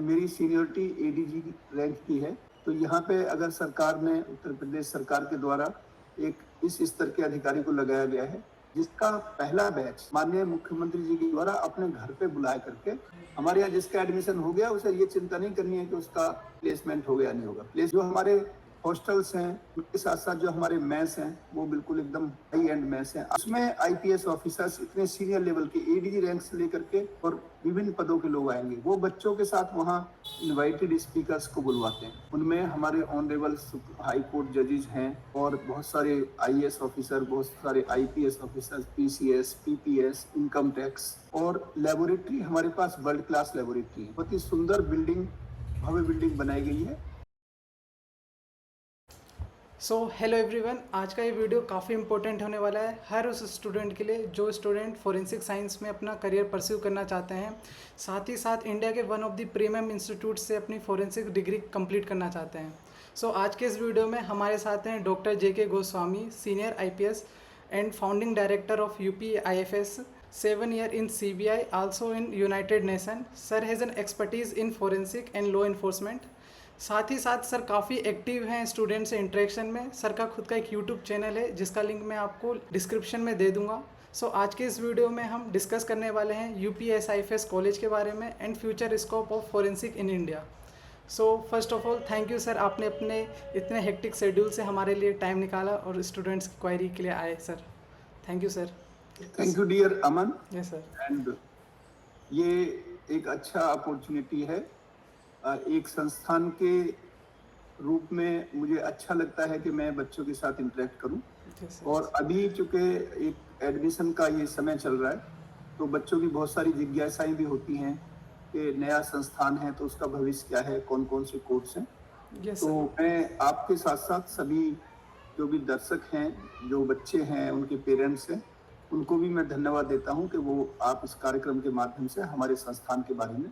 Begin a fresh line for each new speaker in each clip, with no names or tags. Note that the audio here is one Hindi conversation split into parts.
मेरी सीनियरिटी एडीजी रैंक की है। तो यहाँ पे अगर सरकार ने, उत्तर प्रदेश सरकार के द्वारा एक इस स्तर के अधिकारी को लगाया गया है, जिसका पहला बैच माननीय मुख्यमंत्री जी के द्वारा अपने घर पे बुलाया करके हमारे यहाँ जिसका एडमिशन हो गया उसे ये चिंता नहीं करनी है कि उसका प्लेसमेंट हो गया नहीं होगा। प्लेस जो हमारे हॉस्टल्स हैं, उनके साथ साथ जो हमारे मैस हैं वो बिल्कुल एकदम हाई एंड मैस हैं। उसमें आईपीएस ऑफिसर्स इतने सीनियर लेवल के एडीजी रैंक से लेकर के और विभिन्न पदों के लोग आएंगे। वो बच्चों के साथ वहाँ इनवाइटेड स्पीकर्स को बुलवाते हैं। उनमें हमारे ऑनरेबल हाई कोर्ट जजेस हैं और बहुत सारे आईएएस ऑफिसर, बहुत सारे IPS officer, PCS, PPS, income tax, और लेबोरेटरी हमारे पास वर्ल्ड क्लास लेबोरेटरी है। बहुत ही सुंदर बिल्डिंग, भव्य बिल्डिंग बनाई गई है।
हेलो एवरीवन, आज का ये वीडियो काफ़ी इंपॉर्टेंट होने वाला है हर उस स्टूडेंट के लिए जो स्टूडेंट फोरेंसिक साइंस में अपना करियर परस्यू करना चाहते हैं, साथ ही साथ इंडिया के one of the premium institute से अपनी फोरेंसिक डिग्री कंप्लीट करना चाहते हैं। आज के इस वीडियो में हमारे साथ हैं doctor JK Goswami, senior IPS and founding director of UP IFS, 7 year in CBI, also in United Nation. Sir has an expertise in forensic and law enforcement. साथ ही साथ सर काफ़ी एक्टिव हैं स्टूडेंट से इंटरेक्शन में। सर का खुद का एक यूट्यूब चैनल है जिसका लिंक मैं आपको डिस्क्रिप्शन में दे दूंगा। आज के इस वीडियो में हम डिस्कस करने वाले हैं यूपीएसआईएफएस कॉलेज के बारे में and future scope of forensic in India. First of all thank you sir, आपने अपने इतने हेक्टिक शेड्यूल से हमारे लिए टाइम निकाला और स्टूडेंट्स की क्वायरी के लिए आए sir. Thank you sir.
Thank you dear Aman.
Yes sir.
And ये एक अच्छा अपॉर्चुनिटी है। एक संस्थान के रूप में मुझे अच्छा लगता है कि मैं बच्चों के साथ इंटरेक्ट करूं। और अभी चूंकि एक एडमिशन का ये समय चल रहा है तो बच्चों की बहुत सारी जिज्ञासाएं भी होती हैं कि नया संस्थान है तो उसका भविष्य क्या है, कौन कौन से कोर्स हैं। तो मैं आपके साथ साथ सभी जो भी दर्शक हैं, जो बच्चे हैं, उनके पेरेंट्स हैं, उनको भी मैं धन्यवाद देता हूं कि वो आप इस कार्यक्रम के माध्यम से हमारे संस्थान के बारे में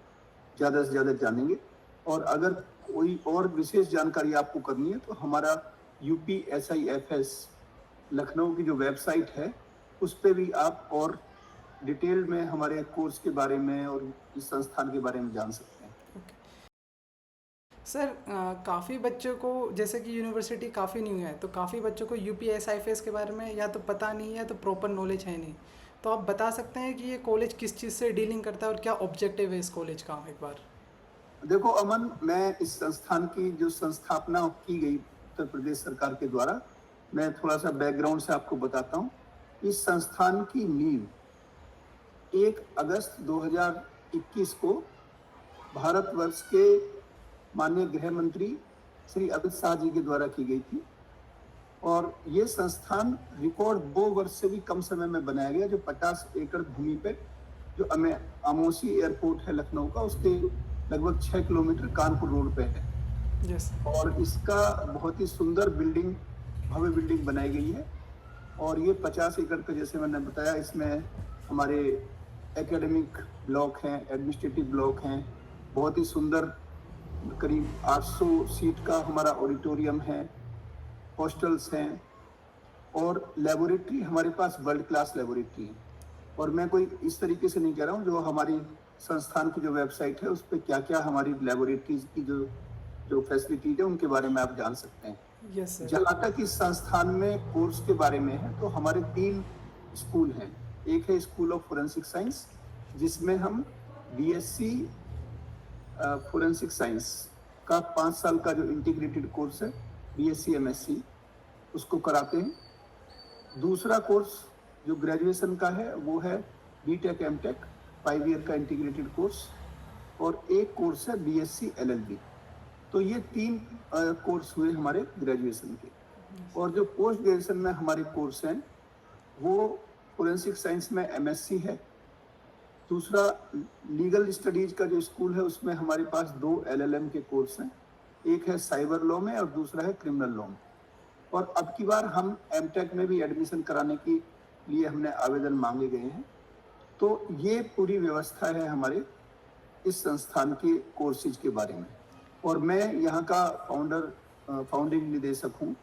ज़्यादा से ज़्यादा जानेंगे। और अगर कोई और विशेष जानकारी आपको करनी है तो हमारा यूपीएसआईएफएस लखनऊ की जो वेबसाइट है उस पर भी आप और डिटेल में हमारे कोर्स के बारे में और इस संस्थान के बारे में जान सकते हैं।
सर काफ़ी बच्चों को, जैसे कि यूनिवर्सिटी काफ़ी न्यू है तो काफ़ी बच्चों को यूपीएसआईएफएस के बारे में या तो पता नहीं है तो प्रॉपर नॉलेज है नहीं। तो आप बता सकते हैं कि ये कॉलेज किस चीज़ से डीलिंग करता है और क्या ऑब्जेक्टिव है इस कॉलेज का? एक बार
देखो अमन, मैं इस संस्थान की जो संस्थापना की गई उत्तर प्रदेश सरकार के द्वारा, मैं थोड़ा सा बैकग्राउंड से आपको बताता हूँ। इस संस्थान की नींव 1 अगस्त 2021 को भारतवर्ष के माननीय गृह मंत्री श्री अमित शाह जी के द्वारा की गई थी। और ये संस्थान रिकॉर्ड 2 वर्ष से भी कम समय में बनाया गया, जो 50 एकड़ भूमि पे, जो अमोसी एयरपोर्ट है लखनऊ का, उसके लगभग 6 किलोमीटर कानपुर रोड पे है।
यस।
और इसका बहुत ही सुंदर बिल्डिंग, भव्य बिल्डिंग बनाई गई है। और ये 50 एकड़ का, जैसे मैंने बताया, इसमें हमारे एकेडमिक ब्लॉक हैं, एडमिनिस्ट्रेटिव ब्लॉक हैं, बहुत ही सुंदर करीब 800 सीट का हमारा ऑडिटोरियम है, हॉस्टल्स हैं, और लेबोरेटरी हमारे पास वर्ल्ड क्लास लेबोरेटरी है। और मैं कोई इस तरीके से नहीं कह रहा हूँ, जो हमारी संस्थान की जो वेबसाइट है उस पर क्या क्या हमारी लेबोरेटरीज की जो फैसिलिटीज है उनके बारे में आप जान सकते हैं।
Yes sir.
जहाँ तक इस संस्थान में कोर्स के बारे में है तो हमारे 3 स्कूल हैं। एक है स्कूल ऑफ फोरेंसिक साइंस, जिसमें हम बीएससी फोरेंसिक साइंस का 5 साल का जो इंटीग्रेटेड कोर्स है, बीएससी एमएससी, उसको कराते हैं। दूसरा कोर्स जो ग्रेजुएशन का है वो है बीटेक एमटेक, 5 ईयर का इंटीग्रेटेड कोर्स। और एक कोर्स है बीएससी एलएलबी। तो ये 3 कोर्स हुए हमारे ग्रेजुएशन के। और जो पोस्ट ग्रेजुएशन में हमारे कोर्स हैं वो फोरेंसिक साइंस में एमएससी है। दूसरा लीगल स्टडीज का जो स्कूल है उसमें हमारे पास 2 एलएलएम के कोर्स हैं, एक है साइबर लॉ में और दूसरा है क्रिमिनल लॉ में। और अब की बार हम एमटेक में भी एडमिशन कराने के लिए हमने आवेदन मांगे गए हैं। तो ये पूरी व्यवस्था है हमारे इस संस्थान के कोर्सेज के बारे में। और मैं यहाँ का फाउंडिंग निदेशक हूँ।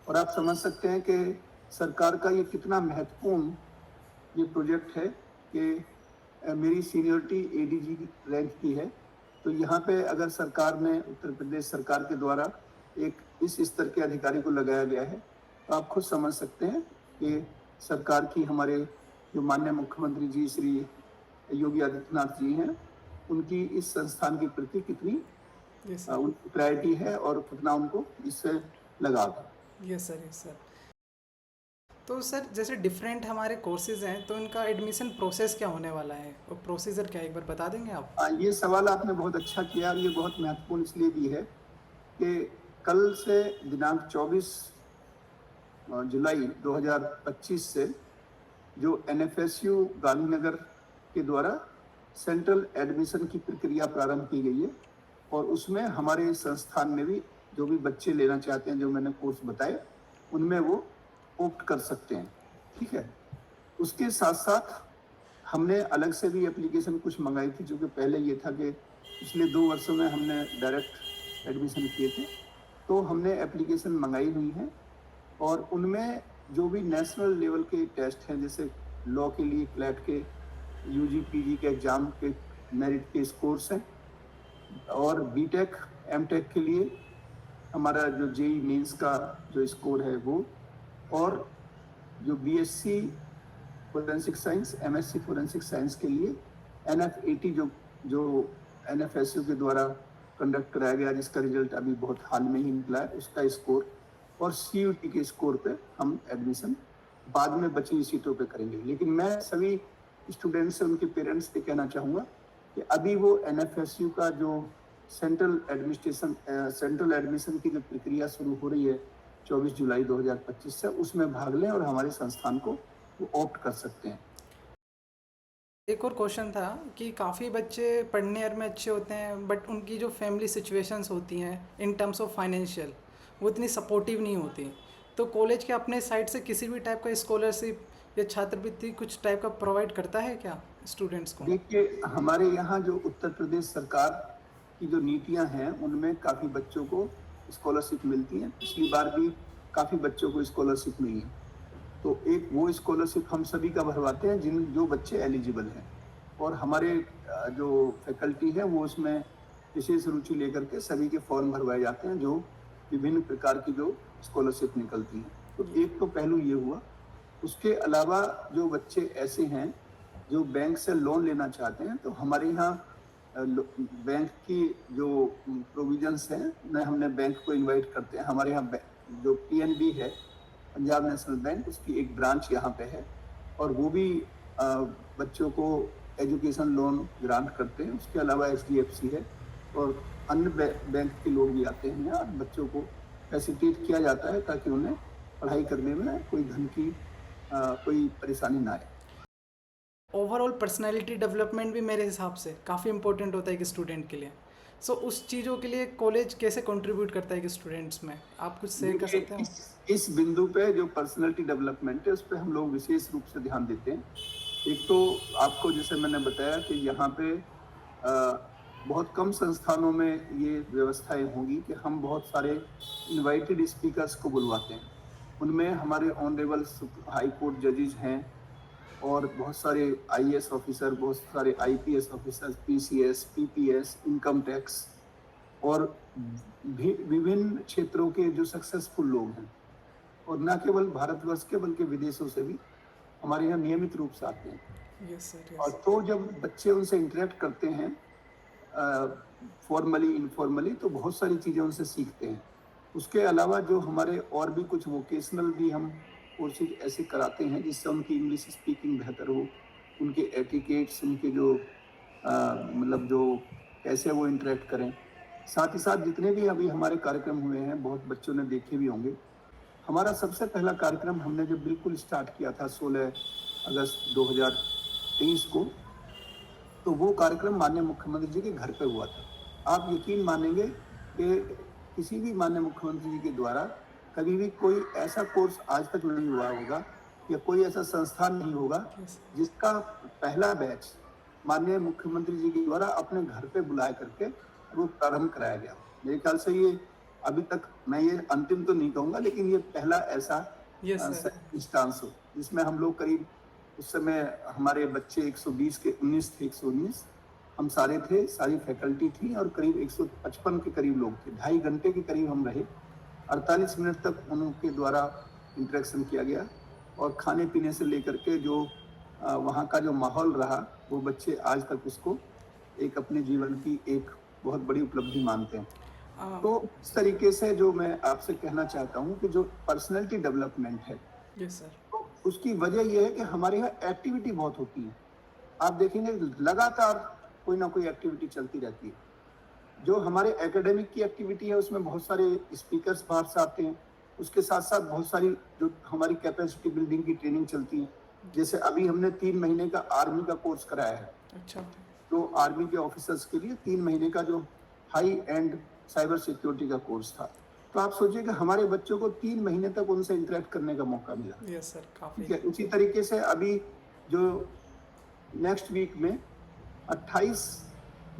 और आप समझ सकते हैं कि सरकार का ये कितना महत्वपूर्ण ये प्रोजेक्ट है कि मेरी सीनियरिटी एडीजी रैंक की है। तो यहाँ पे अगर सरकार ने, उत्तर प्रदेश सरकार के द्वारा एक इस स्तर के अधिकारी को लगाया गया है, तो आप खुद समझ सकते हैं कि सरकार की, हमारे जो माननीय मुख्यमंत्री जी श्री योगी आदित्यनाथ जी हैं, उनकी इस संस्थान के प्रति कितनी
यस सर।
उनकी प्रायोरिटी है और कितना उनको इससे लगाव है।
Yes sir, yes sir. तो सर जैसे डिफरेंट हमारे कोर्सेज हैं, तो इनका एडमिशन प्रोसेस क्या होने वाला है और प्रोसीजर क्या है, एक बार बता देंगे आप?
ये सवाल आपने बहुत अच्छा किया और ये बहुत महत्वपूर्ण इसलिए भी है कि कल से दिनांक 24 जुलाई 2025 से जो NFSU गांधीनगर के द्वारा सेंट्रल एडमिशन की प्रक्रिया प्रारंभ की गई है, और उसमें हमारे संस्थान में भी जो भी बच्चे लेना चाहते हैं, जो मैंने कोर्स बताए, उनमें वो ओप्ट कर सकते हैं। ठीक है। उसके साथ साथ हमने अलग से भी एप्लीकेशन कुछ मंगाई थी, जो कि पहले ये था कि पिछले 2 वर्षों में हमने डायरेक्ट एडमिशन किए थे, तो हमने एप्लीकेशन मंगाई हुई है, और उनमें जो भी नेशनल लेवल के टेस्ट हैं, जैसे लॉ के लिए क्लैट के, UG PG के एग्ज़ाम के मेरिट के स्कोर्स हैं, और BTech MTech के लिए हमारा जो JEE मेंस का जो स्कोर है वो, और जो BSc forensic science, MSc forensic science के लिए NF80 जो NFSU के द्वारा कंडक्ट कराया गया, जिसका रिजल्ट अभी बहुत हाल में ही निकला है, उसका स्कोर, और CUT के स्कोर पे हम एडमिशन बाद में बची हुई सीटों पे करेंगे। लेकिन मैं सभी स्टूडेंट्स से, उनके पेरेंट्स से कहना चाहूँगा कि अभी वो NFSU का जो सेंट्रल एडमिशन की जो प्रक्रिया शुरू हो रही है 24 जुलाई 2025 से, उसमें भाग लें और हमारे संस्थान को वो ऑप्ट कर सकते हैं।
एक और क्वेश्चन था कि काफ़ी बच्चे पढ़ने में अच्छे होते हैं, बट उनकी जो फैमिली सिचुएशंस होती हैं इन टर्म्स ऑफ फाइनेंशियल, वो इतनी सपोर्टिव नहीं होती। तो कॉलेज के अपने साइड से किसी भी टाइप का स्कॉलरशिप या छात्रवृत्ति कुछ टाइप का प्रोवाइड करता है क्या स्टूडेंट्स को?
देखिए, हमारे यहाँ जो उत्तर प्रदेश सरकार की जो नीतियाँ हैं, उनमें काफ़ी बच्चों को स्कॉलरशिप मिलती है। पिछली बार भी काफ़ी बच्चों को स्कॉलरशिप मिली है। तो एक वो स्कॉलरशिप हम सभी का भरवाते हैं जो बच्चे एलिजिबल हैं, और हमारे जो फैकल्टी है वो उसमें विशेष रुचि लेकर के सभी के फॉर्म भरवाए जाते हैं, जो विभिन्न प्रकार की जो स्कॉलरशिप निकलती हैं। तो एक तो पहलू ये हुआ। उसके अलावा जो बच्चे ऐसे हैं जो बैंक से लोन लेना चाहते हैं, तो हमारे यहाँ बैंक की जो प्रोविजंस हैं, उन्हें हमने बैंक को इनवाइट करते हैं। हमारे यहाँ जो PNB है, पंजाब नेशनल बैंक, उसकी एक ब्रांच यहाँ पे है, और वो भी बच्चों को एजुकेशन लोन ग्रांट करते हैं। उसके अलावा HDFC है, और अन्य बैंक के लोग भी आते हैं यहाँ, बच्चों को फैसिलिटेट किया जाता है ताकि उन्हें पढ़ाई करने में कोई धन की कोई परेशानी ना आए।
ओवरऑल पर्सनैलिटी डेवलपमेंट भी मेरे हिसाब से काफ़ी इंपॉर्टेंट होता है कि स्टूडेंट के लिए। सो उस चीज़ों के लिए कॉलेज कैसे कंट्रीब्यूट करता है कि स्टूडेंट्स में, आप कुछ शेयर कर सकते हैं?
इस बिंदु पे जो पर्सनैलिटी डेवलपमेंट है, उस पे हम लोग विशेष रूप से ध्यान देते हैं। एक तो आपको जैसे मैंने बताया कि यहाँ पे बहुत कम संस्थानों में ये व्यवस्थाएं होंगी कि हम बहुत सारे इनवाइटेड स्पीकर्स को बुलवाते हैं। उनमें हमारे ऑनरेबल हाई कोर्ट जजेज हैं, और बहुत सारे IAS ऑफिसर, बहुत सारे IPS officer, PCS, PPS, income tax, और विभिन्न क्षेत्रों के जो सक्सेसफुल लोग हैं, और न केवल भारतवर्ष के बल्कि विदेशों से भी हमारे यहाँ नियमित रूप से आते हैं।
यस सर,
और
यस।
तो जब बच्चे उनसे इंटरेक्ट करते हैं फॉर्मली इनफॉर्मली, तो बहुत सारी चीज़ें उनसे सीखते हैं। उसके अलावा जो हमारे और भी कुछ वोकेशनल भी हम कोर्सेज ऐसे कराते हैं जिससे उनकी इंग्लिश स्पीकिंग बेहतर हो, उनके एटिकेट्स, उनके जो मतलब जो कैसे वो इंटरेक्ट करें। साथ ही साथ जितने भी अभी हमारे कार्यक्रम हुए हैं, बहुत बच्चों ने देखे भी होंगे। हमारा सबसे पहला कार्यक्रम हमने जब बिल्कुल स्टार्ट किया था 16 अगस्त 2023 को, तो वो कार्यक्रम माननीय मुख्यमंत्री जी के घर पे हुआ था। आप यकीन मानेंगे कि किसी भी माननीय मुख्यमंत्री जी के द्वारा कभी भी कोई ऐसा कोर्स आज तक नहीं हुआ होगा, या कोई ऐसा संस्थान नहीं होगा जिसका पहला बैच माननीय मुख्यमंत्री जी के द्वारा अपने घर पे बुलाया करके वो प्रारंभ कराया गया। मेरे ख्याल से ये अभी तक, मैं ये अंतिम तो नहीं कहूँगा, लेकिन ये पहला ऐसा इंस्टांस हो जिसमें हम लोग करीब, उस समय हमारे बच्चे 120 के 19 थे, 119, हम सारे थे, सारी फैकल्टी थी और करीब 155 के करीब लोग थे। 2.5 घंटे के करीब हम रहे। 48 मिनट तक उनके द्वारा इंटरेक्शन किया गया और खाने पीने से लेकर के जो वहाँ का जो माहौल रहा, वो बच्चे आज तक उसको एक अपने जीवन की एक बहुत बड़ी उपलब्धि मानते हैं। तो इस तरीके से जो मैं आपसे कहना चाहता हूँ कि जो पर्सनैलिटी डेवलपमेंट है,
यस सर।
तो उसकी वजह ये है कि हमारे यहाँ एक्टिविटी बहुत होती है। आप देखेंगे लगातार कोई ना कोई एक्टिविटी चलती रहती है। जो हमारे एकेडमिक की एक्टिविटी है उसमें बहुत सारे स्पीकर्स बाहर से आते हैं। उसके साथ साथ बहुत सारी जो हमारी कैपेसिटी बिल्डिंग की ट्रेनिंग चलती है। जैसे अभी हमने 3 महीने का आर्मी का कोर्स कराया है।
अच्छा।
तो आर्मी के ऑफिसर्स के लिए 3 महीने का जो हाई एंड साइबर सिक्योरिटी का कोर्स था। तो आप सोचिए कि हमारे बच्चों को 3 महीने तक उनसे इंटरेक्ट करने का मौका मिला।
यस सर, काफ़ी।
ठीक है, उसी तरीके से अभी जो नेक्स्ट वीक में 28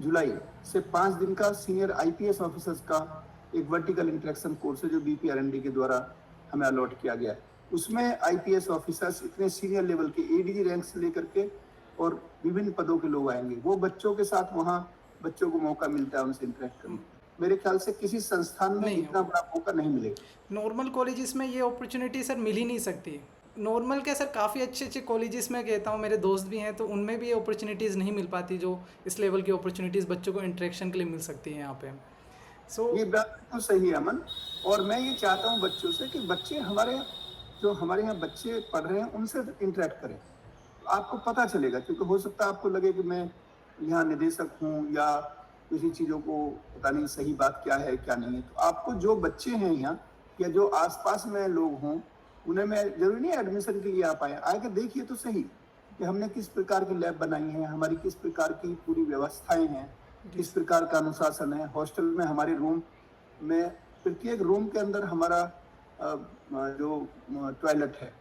जुलाई से 5 दिन का सीनियर आईपीएस ऑफिसर्स का एक वर्टिकल इंटरेक्शन कोर्स है जो बीपीआरएनडी के द्वारा हमें अलॉट किया गया है। उसमें आईपीएस ऑफिसर्स इतने सीनियर लेवल के एडीजी रैंक से लेकर के और विभिन्न पदों के लोग आएंगे। वो बच्चों के साथ वहाँ बच्चों को मौका मिलता है उनसे इंटरेक्ट करने का। मेरे ख्याल से किसी संस्थान में
नहीं
इतना बड़ा मौका नहीं मिलेगा।
नॉर्मल कॉलेजेस में ये अपॉर्चुनिटी सर मिल ही नहीं सकती। नॉर्मल क्या सर, काफ़ी अच्छे अच्छे कॉलेजेस में कहता हूँ, मेरे दोस्त भी हैं, तो उनमें भी ये अपॉर्चुनिटीज़ नहीं मिल पाती जो इस लेवल की अपॉर्चुनिटीज़ बच्चों को इंटरेक्शन के लिए मिल सकती है यहाँ पे।
ये बात तो सही है अमन। और मैं ये चाहता हूँ बच्चों से कि बच्चे हमारे यहाँ बच्चे पढ़ रहे हैं उनसे इंटरेक्ट करें। आपको पता चलेगा, क्योंकि हो सकता है आपको लगे कि मैं यहाँ निदेशक हूँ या किसी चीज़ों को पता नहीं सही बात क्या है क्या नहीं है। तो आपको जो बच्चे हैं यहाँ या जो आसपास में लोग हों, उन्हें मैं जरूरी नहीं एडमिशन के लिए आप आके देखिए तो सही कि हमने किस प्रकार की लैब बनाई है, हमारी किस प्रकार की पूरी व्यवस्थाएं हैं, किस प्रकार का अनुशासन है। हॉस्टल में हमारे रूम में प्रत्येक रूम के अंदर हमारा जो टॉयलेट है,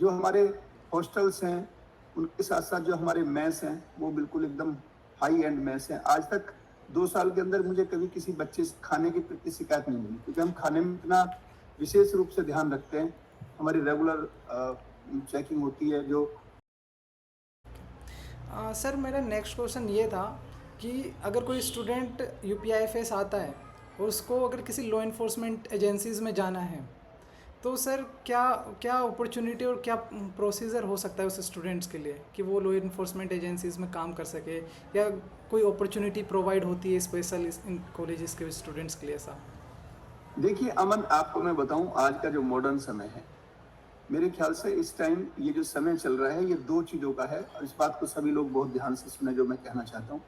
जो हमारे हॉस्टल्स हैं उनके साथ साथ जो हमारे मेस हैं वो बिल्कुल एकदम हाई एंड मेस हैं। आज तक 2 साल के अंदर मुझे कभी किसी बच्चे से खाने की प्रति शिकायत नहीं मिली, क्योंकि हम खाने में इतना विशेष रूप से ध्यान रखते हैं। हमारी रेगुलर चेकिंग होती है। जो
सर मेरा नेक्स्ट क्वेश्चन ये था कि अगर कोई स्टूडेंट यूपीआईएफएस आता है और उसको अगर किसी लॉ इन्फोर्समेंट एजेंसीज़ में जाना है, तो सर क्या क्या अपॉर्चुनिटी और क्या प्रोसीजर हो सकता है उस स्टूडेंट्स के लिए कि वो लॉ इन्फोर्समेंट एजेंसीज़ में काम कर सके, या कोई अपॉर्चुनिटी प्रोवाइड होती है स्पेशल इन कॉलेजेस के स्टूडेंट्स के लिए? ऐसा
देखिए अमन, आपको मैं बताऊं, आज का जो मॉडर्न समय है, मेरे ख्याल से इस टाइम ये जो समय चल रहा है ये 2 चीज़ों का है, और इस बात को सभी लोग बहुत ध्यान से सुने जो मैं कहना चाहता हूँ।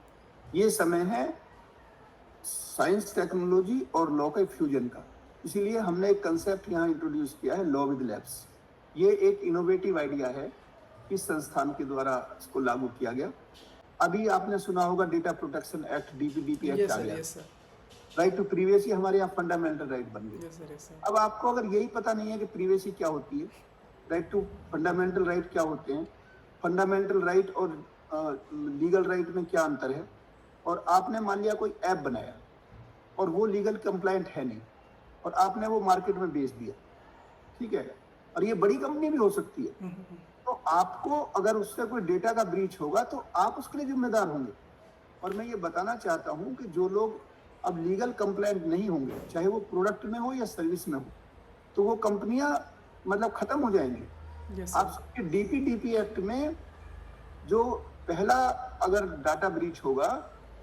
ये समय है साइंस टेक्नोलॉजी और लॉ के फ्यूजन का। इसीलिए हमने एक कंसेप्ट यहाँ इंट्रोड्यूस किया है, लॉ विद लैब्स। ये एक इनोवेटिव आइडिया है, इस संस्थान के द्वारा इसको लागू किया गया। अभी आपने सुना होगा data protection act, DPDP act आ गया। राइट टू प्रीवेसी हमारे यहाँ फंडामेंटल राइट बन गए। अब आपको अगर यही पता नहीं है कि प्रीवेसी क्या होती है, राइट टू फंडामेंटल राइट क्या होते हैं, फंडामेंटल राइट और लीगल राइट में क्या अंतर है, और आपने मान लिया कोई ऐप बनाया और वो लीगल कंप्लायंट है नहीं और आपने वो मार्केट में बेच दिया, ठीक है, और ये बड़ी कंपनी भी हो सकती है, तो आपको अगर उससे कोई डेटा का ब्रीच होगा तो आप उसके लिए जिम्मेदार होंगे। और मैं ये बताना चाहता हूँ कि जो लोग अब लीगल कंप्लायंट नहीं होंगे, चाहे वो प्रोडक्ट में हो या सर्विस में हो, तो वो कंपनियां मतलब खत्म हो जाएंगी। आप सबके डीपीडीपी एक्ट में जो पहला अगर डाटा ब्रीच होगा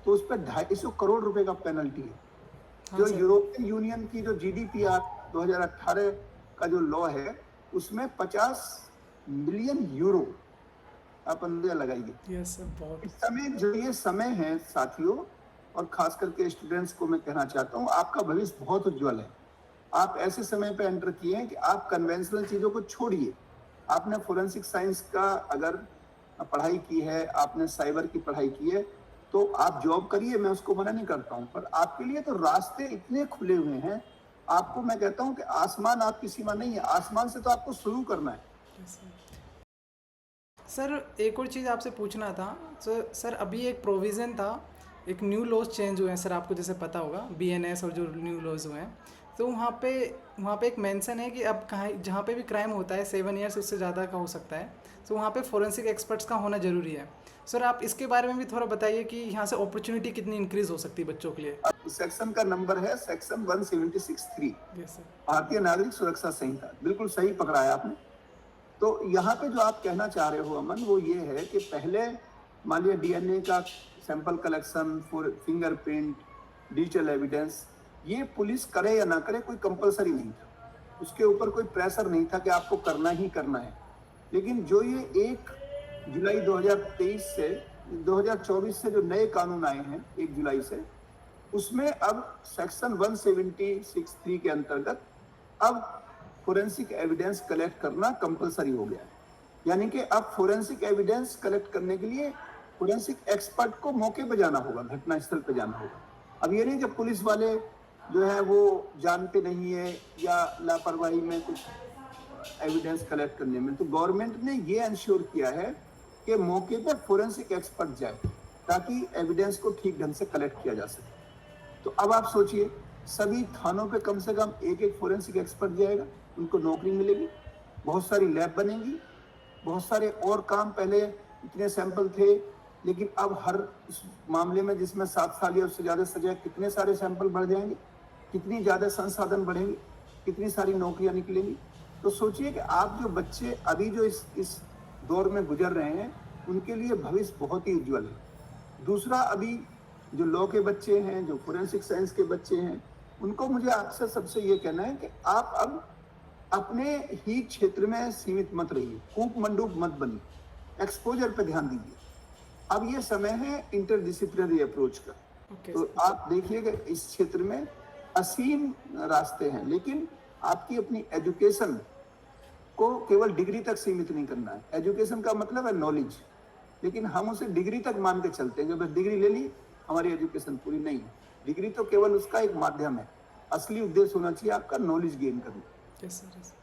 तो उस पर 250 करोड़ रुपए का पेनल्टी है। जो यूरोपियन यूनियन की जो जीडीपीआर 2018 का जो लॉ है उसमें 50 मिलियन यूरो आप अंदाजा लगाइए। इस समय जो ये समय है साथियों, और खास करके स्टूडेंट्स को मैं कहना चाहता हूँ, आपका भविष्य बहुत उज्जवल है। आप ऐसे समय पे एंटर किए हैं कि आप कन्वेंशनल चीज़ों को छोड़िए। आपने फोरेंसिक साइंस का अगर पढ़ाई की है, आपने साइबर की पढ़ाई की है, तो आप जॉब करिए, मैं उसको मना नहीं करता हूँ, पर आपके लिए तो रास्ते इतने खुले हुए हैं। आपको मैं कहता हूँ कि आसमान आपकी सीमा नहीं है, आसमान से तो आपको शुरू करना है।
सर एक और चीज़ आपसे पूछना था। सर अभी एक प्रोविज़न था, एक न्यू लॉज चेंज हुए हैं सर, आपको जैसे पता होगा बीएनएस और जो न्यू लॉज हुए हैं, तो वहाँ पे एक मेंशन है कि अब कहाँ जहाँ पे भी क्राइम होता है 7 ईयर्स उससे ज़्यादा का हो सकता है, तो वहाँ पे फोरेंसिक एक्सपर्ट्स का होना ज़रूरी है। सर आप इसके बारे में भी थोड़ा बताइए कि यहाँ से अपॉर्चुनिटी कितनी इंक्रीज हो सकती है बच्चों के लिए।
अब सेक्शन का नंबर है सेक्शन 176(3)
यस सर।
भारतीय नागरिक सुरक्षा संहिता। बिल्कुल सही पकड़ा है आपने। तो यहाँ पे जो आप कहना चाह रहे हो अमन, वो ये है कि पहले मान लिया डीएनए का sample collection, fingerprint, digital evidence, ये पुलिस करे या ना करे कोई कंपलसरी नहीं था, उसके ऊपर कोई प्रेशर नहीं था कि आपको करना ही करना है। लेकिन जो ये 1 जुलाई 2023 से 2024 से जो नए कानून आए हैं 1 जुलाई से, उसमें अब सेक्शन 176(3) के अंतर्गत अब फोरेंसिक एविडेंस कलेक्ट करना कंपलसरी हो गया है। यानी कि अब फोरेंसिक एविडेंस कलेक्ट करने के लिए फोरेंसिक एक्सपर्ट को मौके पर जाना होगा, घटनास्थल पर जाना होगा। अब ये नहीं कि पुलिस वाले जो है वो जानते नहीं है या लापरवाही में कुछ एविडेंस कलेक्ट करने में, तो गवर्नमेंट ने ये इंश्योर किया है कि मौके पर फोरेंसिक एक्सपर्ट जाए ताकि एविडेंस को ठीक ढंग से कलेक्ट किया जा सके। तो अब आप सोचिए, सभी थानों पे कम से कम एक फोरेंसिक एक्सपर्ट जाएगा, उनको नौकरी मिलेगी, बहुत सारी लैब बनेगी, बहुत सारे और काम। पहले इतने सैंपल थे, लेकिन अब हर उस मामले में जिसमें 7 साल या उससे ज़्यादा सजा, कितने सारे सैंपल बढ़ जाएंगे, कितनी ज़्यादा संसाधन बढ़ेंगे, कितनी सारी नौकरियां निकलेंगी। तो सोचिए कि आप जो बच्चे अभी जो इस दौर में गुजर रहे हैं, उनके लिए भविष्य बहुत ही उज्ज्वल है। दूसरा, अभी जो लॉ के बच्चे हैं, जो फोरेंसिक साइंस के बच्चे हैं, उनको मुझे आपसे सबसे ये कहना है कि आप अब अपने ही क्षेत्र में सीमित मत रहिए, कूप मंडूक मत बनिए, एक्सपोजर पे ध्यान दीजिए। अब ये समय है इंटरडिसिप्लिनरी अप्रोच का। तो आप देखिए कि इस क्षेत्र में असीम रास्ते हैं, लेकिन आपकी अपनी एजुकेशन को केवल डिग्री तक सीमित नहीं करना है। एजुकेशन का मतलब है नॉलेज, लेकिन हम उसे डिग्री तक मान के चलते हैं कि बस डिग्री ले ली, हमारी एजुकेशन पूरी नहीं है। डिग्री तो केवल उसका एक माध्यम है, असली उद्देश्य होना चाहिए आपका नॉलेज गेन करना।
Yes sir.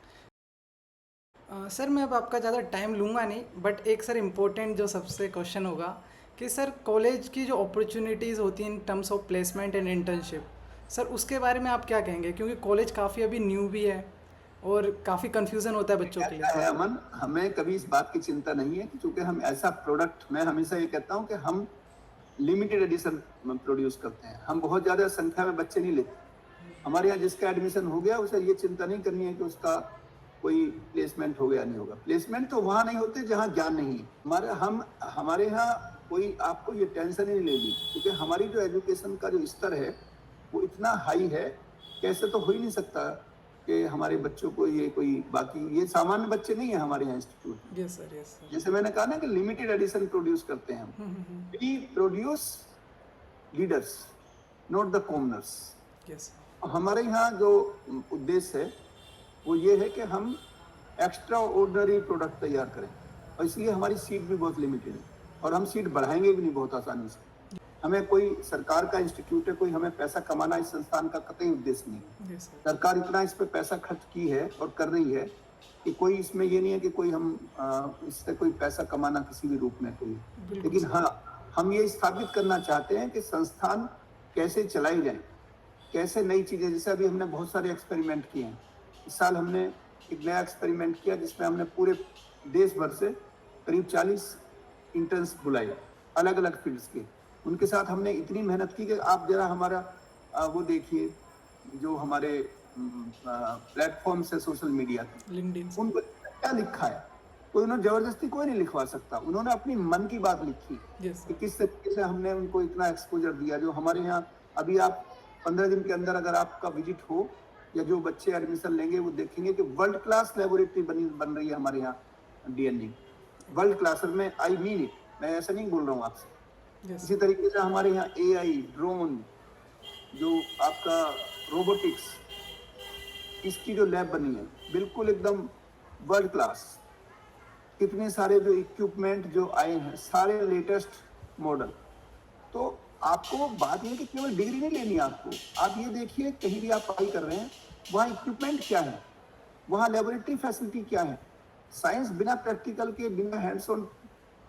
सर मैं अब आपका ज़्यादा टाइम लूँगा नहीं, बट एक सर इम्पोर्टेंट जो सबसे क्वेश्चन होगा कि सर कॉलेज की जो अपॉर्चुनिटीज़ होती हैं in terms of placement and internship, sir उसके बारे में आप क्या कहेंगे? क्योंकि कॉलेज काफ़ी अभी न्यू भी है और काफ़ी कन्फ्यूज़न होता है बच्चों के लिए।
है अमन, हमें कभी इस बात की चिंता नहीं है, क्योंकि हम ऐसा प्रोडक्ट, मैं हमेशा ये कहता हूँ कि हम लिमिटेड एडिशन प्रोड्यूस करते हैं। हम बहुत ज़्यादा संख्या में बच्चे नहीं लेते। हमारे यहाँ जिसका एडमिशन हो गया, उसे ये चिंता नहीं करनी है कि उसका कोई प्लेसमेंट हो गया नहीं होगा। प्लेसमेंट तो वहाँ नहीं होते जहाँ ज्ञान नहीं है। हमारे यहाँ कोई आपको ये टेंशन ही नहीं लेगी, क्योंकि हमारी जो एजुकेशन का जो स्तर है वो इतना हाई है, कैसे तो हो ही नहीं सकता कि हमारे बच्चों को ये कोई बाकी ये सामान्य बच्चे नहीं है हमारे यहाँ institute.
Yes sir, yes sir.
जैसे मैंने कहा ना कि लिमिटेड एडिशन प्रोड्यूस करते हैं हम। We produce leaders, not the commoners.
Yes.
हमारे यहाँ जो उद्देश्य है वो ये है कि हम एक्स्ट्रा ऑर्डिनरी प्रोडक्ट तैयार करें, और इसलिए हमारी सीट भी बहुत लिमिटेड है, और हम सीट बढ़ाएंगे भी नहीं बहुत आसानी से। हमें कोई सरकार का इंस्टीट्यूट है, कोई हमें पैसा कमाना इस संस्थान का कतई उद्देश्य नहीं है। सरकार इतना इस पे पैसा खर्च की है और कर रही है कि कोई इसमें ये नहीं है कि कोई हम इससे कोई पैसा कमाना किसी भी रूप में कोई। लेकिन हाँ, हम ये स्थापित करना चाहते हैं कि संस्थान कैसे चलाई जाए, कैसे नई चीज़ें, जैसे अभी हमने बहुत सारे एक्सपेरिमेंट किए हैं। इस साल हमने एक नया एक्सपेरिमेंट किया जिसमें हमने पूरे देश भर से करीब 40 इंटर्न्स बुलाए, अलग अलग फील्ड्स के। उनके साथ हमने इतनी मेहनत की कि आप जरा हमारा वो देखिए, जो हमारे प्लेटफॉर्म से सोशल मीडिया थे, लिंक्डइन, उन पर क्या लिखा है। कोई उन्होंने जबरदस्ती कोई नहीं लिखवा सकता, उन्होंने अपनी मन की बात लिखी कि किस तरीके से हमने उनको इतना एक्सपोजर दिया। जो हमारे यहाँ अभी आप 15 दिन के अंदर अगर आपका विजिट हो, या जो बच्चे एडमिशन लेंगे वो देखेंगे कि वर्ल्ड क्लास लेबोरेटरी बन रही है हमारे यहाँ डीएनए, वर्ल्ड क्लास में। आई मीन इट, मैं ऐसा नहीं बोल रहा हूँ आपसे। इसी तरीके से हमारे यहाँ एआई, ड्रोन, जो आपका रोबोटिक्स, इसकी जो लैब बनी है बिल्कुल एकदम वर्ल्ड क्लास। कितने सारे जो इक्विपमेंट जो आए हैं, सारे लेटेस्ट मॉडल। तो आपको बात ये है कि केवल डिग्री नहीं लेनी है आपको। आप ये देखिए, कहीं भी आप पढ़ाई कर रहे हैं, वहाँ इक्विपमेंट क्या है, वहाँ लेबोरेटरी फैसिलिटी क्या है। साइंस बिना प्रैक्टिकल के, बिना हैंड्स ऑन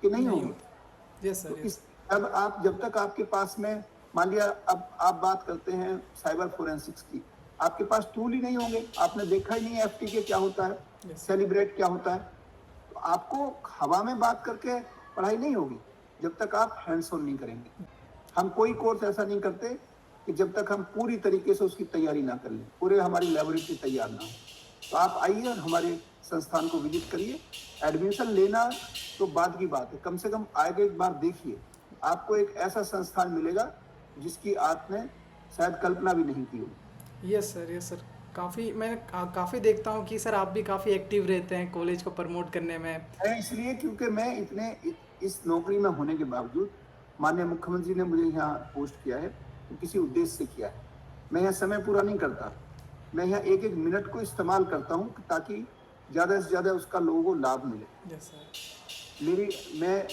के नहीं होगी।
Yes sir.
अब जब तक आपके पास में, मान लिया अब आप बात करते हैं साइबर फोरेंसिक्स की, आपके पास टूल ही नहीं होंगे, आपने देखा ही नहीं है FTK क्या होता है, सेलिब्रेट क्या होता है, तो आपको हवा में बात करके पढ़ाई नहीं होगी। जब तक आप हैंड्स ऑन नहीं करेंगे। हम कोई कोर्स ऐसा नहीं करते कि जब तक हम पूरी तरीके से उसकी तैयारी ना कर लें, पूरे हमारी लेबोरेटरी तैयार ना हो। तो आप आइए और हमारे संस्थान को विजिट करिए। एडमिशन लेना तो बाद की बात है, कम से कम आगे एक बार देखिए, आपको एक ऐसा संस्थान मिलेगा जिसकी आपने शायद कल्पना भी नहीं की होगी।
Yes sir. काफ़ी मैं काफ़ी देखता हूँ कि सर आप भी काफ़ी एक्टिव रहते हैं कॉलेज को प्रमोट करने में।
मैं इसलिए क्योंकि मैं इस नौकरी में होने के बावजूद माननीय मुख्यमंत्री ने मुझे यहाँ पोस्ट किया है तो किसी उद्देश्य से किया है। मैं यहाँ समय पूरा नहीं करता, मैं यहाँ एक एक मिनट को इस्तेमाल करता हूँ ताकि ज़्यादा से ज़्यादा उसका लोगों को लाभ मिले।
Yes sir.
मैं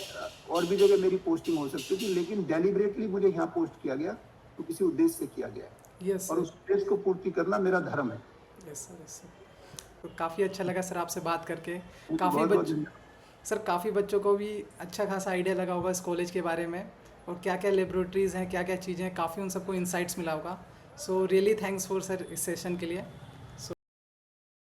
और भी जगह मेरी पोस्टिंग हो सकती थी, लेकिन डेलिबरेटली मुझे यहाँ पोस्ट किया गया तो किसी उद्देश्य से किया गया है
यस
और
सर।
उस उद्देश्य को पूर्ति करना मेरा धर्म है।
Yes sir. तो काफ़ी अच्छा लगा सर आपसे बात करके। काफ़ी
बहुत बहुत
बच्चों
धन्यवाद।
सर काफ़ी बच्चों को भी अच्छा खासा आइडिया लगा होगा इस कॉलेज के बारे में, और क्या क्या लेबोरेटरीज़ हैं, क्या क्या चीज़ें हैं, काफ़ी उन सबको इंसाइट्स मिला होगा। So really thanks for sir इस सेशन के लिए।